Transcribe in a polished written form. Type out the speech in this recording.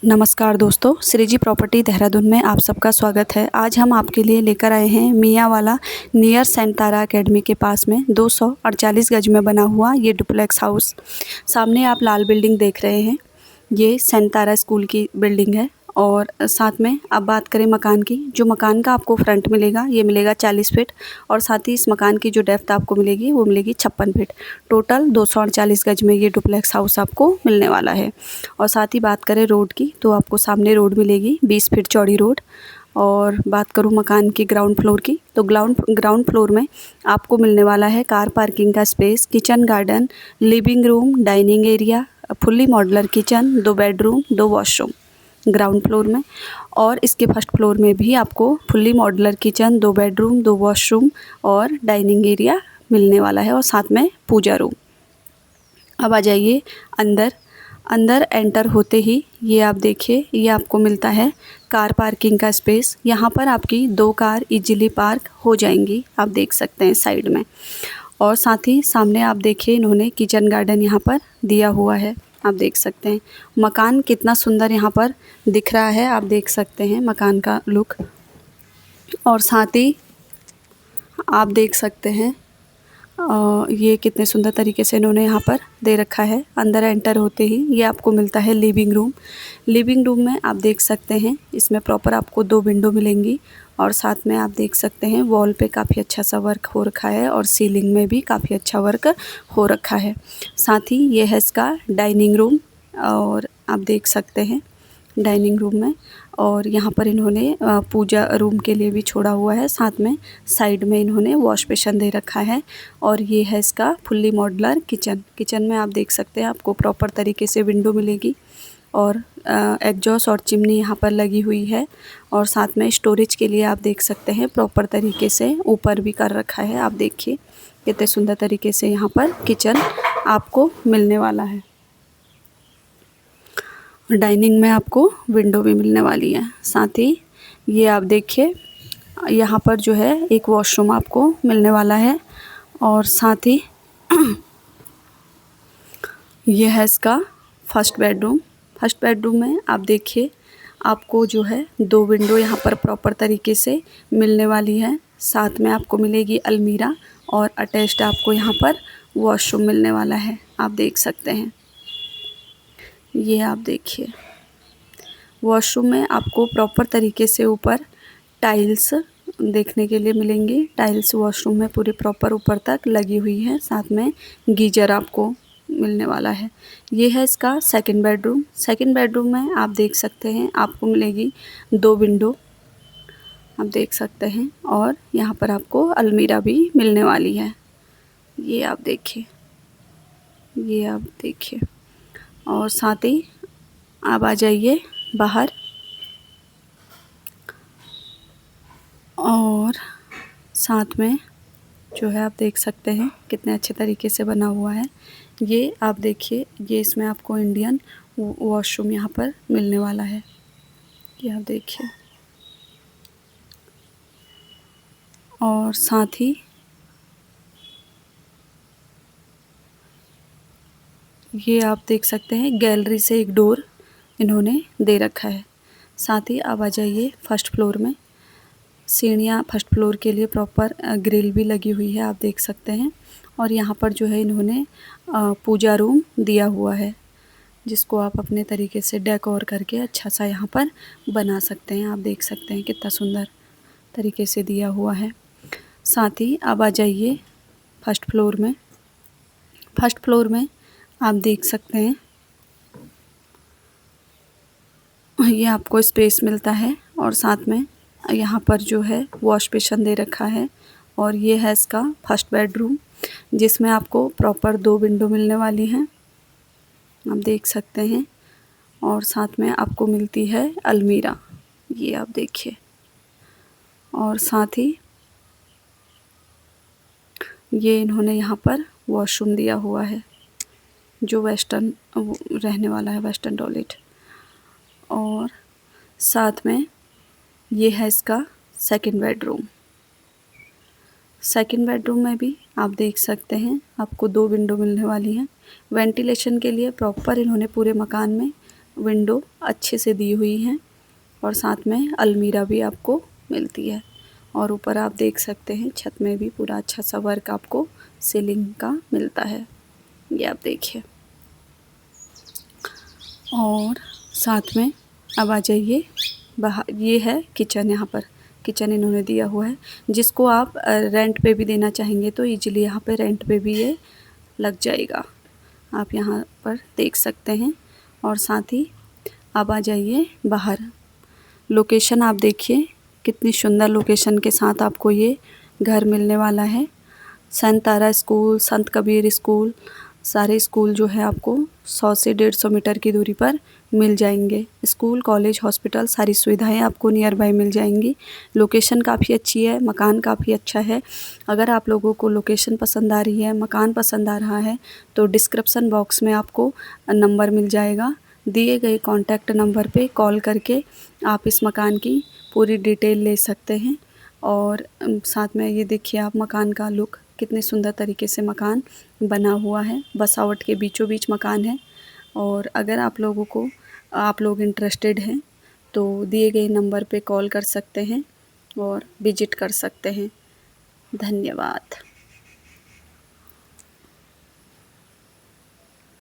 नमस्कार दोस्तों, श्रीजी प्रॉपर्टी देहरादून में आप सबका स्वागत है। आज हम आपके लिए लेकर आए हैं मियांवाला नियर सेंट तारा एकेडमी के पास में 248 गज में बना हुआ ये डुप्लेक्स हाउस। सामने आप लाल बिल्डिंग देख रहे हैं, ये सेंट तारा स्कूल की बिल्डिंग है। और साथ में अब बात करें मकान की, जो मकान का आपको फ्रंट मिलेगा ये मिलेगा 40 फीट, और साथ ही इस मकान की जो डेप्थ आपको मिलेगी वो मिलेगी 56 फीट। टोटल 248 गज में ये डुप्लेक्स हाउस आपको मिलने वाला है। और साथ ही बात करें रोड की, तो आपको सामने रोड मिलेगी 20 फीट चौड़ी रोड। और बात करूँ मकान की ग्राउंड फ्लोर की, तो ग्राउंड फ्लोर में आपको मिलने वाला है कार पार्किंग का space, kitchen garden, living room, dining area, fully modular kitchen, 2 bedroom 2 washroom ground floor में। और इसके फर्स्ट फ्लोर में भी आपको fully modular kitchen, 2 bedroom 2 washroom और डाइनिंग एरिया मिलने वाला है, और साथ में पूजा रूम। अब आ जाइए अंदर। अंदर एंटर होते ही ये आप देखिए, ये आपको मिलता है कार पार्किंग का स्पेस। यहाँ पर आपकी 2 कार इजीली पार्क हो जाएंगी, आप देख सकते हैं साइड में। और साथ ही सामने आप देखिए, इन्होंने किचन गार्डन यहाँ पर दिया हुआ है, आप देख सकते हैं। मकान कितना सुंदर यहाँ पर दिख रहा है, आप देख सकते हैं मकान का लुक। और साथ ही आप देख सकते हैं ये कितने सुंदर तरीके से इन्होंने यहाँ पर दे रखा है। अंदर एंटर होते ही ये आपको मिलता है लिविंग रूम। लिविंग रूम में आप देख सकते हैं, इसमें प्रॉपर आपको 2 विंडो मिलेंगी, और साथ में आप देख सकते हैं वॉल पे काफ़ी अच्छा सा वर्क हो रखा है, और सीलिंग में भी काफ़ी अच्छा वर्क हो रखा है। साथ ही ये है इसका डाइनिंग रूम, और आप देख सकते हैं डाइनिंग रूम में, और यहाँ पर इन्होंने पूजा रूम के लिए भी छोड़ा हुआ है। साथ में साइड में इन्होंने वॉश बेसिन दे रखा है। और ये है इसका फुल्ली मॉड्यूलर किचन। किचन में आप देख सकते हैं आपको प्रॉपर तरीके से विंडो मिलेगी, और एग्जॉस्ट और चिमनी यहाँ पर लगी हुई है। और साथ में स्टोरेज के लिए आप देख सकते हैं प्रॉपर तरीके से ऊपर भी कर रखा है। आप देखिए कितने सुंदर तरीके से यहाँ पर किचन आपको मिलने वाला है। डाइनिंग में आपको विंडो भी मिलने वाली है। साथ ही ये आप देखिए, यहाँ पर जो है एक वॉशरूम आपको मिलने वाला है। और साथ ही ये है इसका फर्स्ट बेडरूम। फर्स्ट बेडरूम में आप देखिए, आपको जो है 2 विंडो यहाँ पर प्रॉपर तरीके से मिलने वाली है। साथ में आपको मिलेगी अलमीरा, और अटैच्ड आपको यहाँ पर वॉशरूम मिलने वाला है, आप देख सकते हैं। ये आप देखिए, वॉशरूम में आपको प्रॉपर तरीके से ऊपर टाइल्स देखने के लिए मिलेंगी। टाइल्स वॉशरूम में पूरी प्रॉपर ऊपर तक लगी हुई है। साथ में गीजर आपको मिलने वाला है। ये है इसका सेकंड बेडरूम। सेकंड बेडरूम में आप देख सकते हैं आपको मिलेगी 2 विंडो, आप देख सकते हैं, और यहाँ पर आपको अलमीरा भी मिलने वाली है। ये आप देखिए, ये आप देखिए। और साथ ही आप आ जाइए बाहर, और साथ में जो है आप देख सकते हैं कितने अच्छे तरीके से बना हुआ है। ये आप देखिए, ये इसमें आपको इंडियन वॉशरूम यहाँ पर मिलने वाला है, ये आप देखिए। और साथ ही ये आप देख सकते हैं गैलरी से एक डोर इन्होंने दे रखा है। साथ ही अब आ जाइए फर्स्ट फ्लोर में। सीढ़ियाँ फर्स्ट फ्लोर के लिए प्रॉपर ग्रिल भी लगी हुई है, आप देख सकते हैं। और यहाँ पर जो है इन्होंने पूजा रूम दिया हुआ है, जिसको आप अपने तरीके से डेकोर करके अच्छा सा यहाँ पर बना सकते हैं। आप देख सकते हैं कितना सुंदर तरीके से दिया हुआ है। साथ ही अब आ जाइए फर्स्ट फ्लोर में। फर्स्ट फ्लोर में आप देख सकते हैं ये आपको स्पेस मिलता है, और साथ में यहाँ पर जो है वॉश बेसिन दे रखा है। और ये है इसका फर्स्ट बेडरूम, जिसमें आपको प्रॉपर 2 विंडो मिलने वाली हैं, आप देख सकते हैं। और साथ में आपको मिलती है अलमीरा, ये आप देखिए। और साथ ही ये इन्होंने यहाँ पर वॉशरूम दिया हुआ है, जो वेस्टर्न रहने वाला है, वेस्टर्न टॉयलेट। और साथ में ये है इसका सेकंड बेडरूम। सेकंड बेडरूम में भी आप देख सकते हैं आपको 2 विंडो मिलने वाली हैं। वेंटिलेशन के लिए प्रॉपर इन्होंने पूरे मकान में विंडो अच्छे से दी हुई हैं और साथ में अलमीरा भी आपको मिलती है। और ऊपर आप देख सकते हैं छत में भी पूरा अच्छा सा वर्क आपको सीलिंग का मिलता है। ये आप देखिए। और साथ में अब आ जाइए बाहर, ये है किचन। यहाँ पर किचन इन्होंने दिया हुआ है, जिसको आप रेंट पे भी देना चाहेंगे तो ईजिली यहाँ पे रेंट पे भी ये लग जाएगा। आप यहाँ पर देख सकते हैं। और साथ ही अब आ जाइए बाहर। लोकेशन आप देखिए, कितनी सुंदर लोकेशन के साथ आपको ये घर मिलने वाला है। संत तारा स्कूल, संत कबीर स्कूल, सारे स्कूल जो है आपको 100 से 150 मीटर की दूरी पर मिल जाएंगे। स्कूल, कॉलेज, हॉस्पिटल सारी सुविधाएं आपको नियर बाय मिल जाएंगी। लोकेशन काफ़ी अच्छी है, मकान काफ़ी अच्छा है। अगर आप लोगों को लोकेशन पसंद आ रही है, मकान पसंद आ रहा है तो डिस्क्रिप्शन बॉक्स में आपको नंबर मिल जाएगा। दिए गए कॉन्टैक्ट नंबर पे कॉल करके आप इस मकान की पूरी डिटेल ले सकते हैं। और साथ में ये देखिए आप मकान का लुक, कितने सुंदर तरीके से मकान बना हुआ है। बसावट के बीचों बीच मकान है। और अगर आप लोग इंटरेस्टेड हैं तो दिए गए नंबर पे कॉल कर सकते हैं और विजिट कर सकते हैं। धन्यवाद।